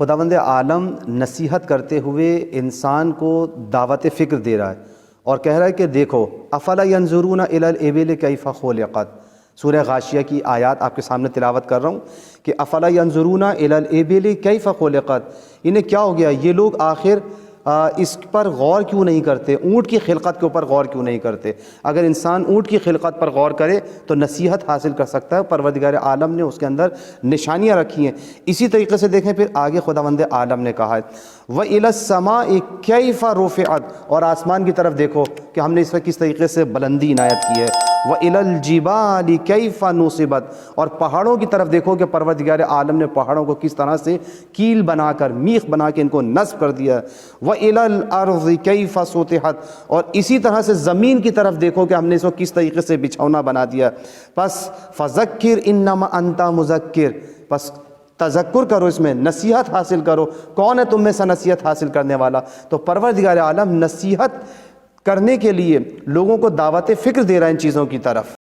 خداوند عالم نصیحت کرتے ہوئے انسان کو دعوت فکر دے رہا ہے اور کہہ رہا ہے کہ دیکھو افلا ینظرون الی الابل کیف خلقت۔ سورہ غاشیہ کی آیات آپ کے سامنے تلاوت کر رہا ہوں کہ افلا ینظرون الی الابل کیف خلقت، انہیں کیا ہو گیا، یہ لوگ آخر اس پر غور کیوں نہیں کرتے، اونٹ کی خلقت کے اوپر غور کیوں نہیں کرتے۔ اگر انسان اونٹ کی خلقت پر غور کرے تو نصیحت حاصل کر سکتا ہے، پروردگار عالم نے اس کے اندر نشانیاں رکھی ہیں۔ اسی طریقے سے دیکھیں پھر آگے خداوند عالم نے کہا ہے وَإِلَى السَّمَاءِ كَيْفَ رُفِعَتْ، اور آسمان کی طرف دیکھو کہ ہم نے اس پر کس طریقے سے بلندی عنایت کی ہے۔ وَإِلَى الْجِبَالِ كَيْفَ نُصِبَتْ، اور پہاڑوں کی طرف دیکھو کہ پروردگار عالم نے پہاڑوں کو کس طرح سے کیل بنا کر، میخ بنا کے ان کو نصب کر دیا ہے۔ وَإِلَى الْأَرْضِ كَيْفَ سُطِحَتْ، اور اسی طرح سے زمین کی طرف دیکھو کہ ہم نے اس کو کس طریقے سے بچھونا بنا دیا۔ پس فَذَكِّرْ إِنَّمَا أَنْتَ مُذَكِّرْ، پس تذکر کرو، اس میں نصیحت حاصل کرو۔ کون ہے تم میں سے نصیحت حاصل کرنے والا؟ تو پروردگار عالم نصیحت کرنے کے لیے لوگوں کو دعوت فکر دے رہا ہے ان چیزوں کی طرف۔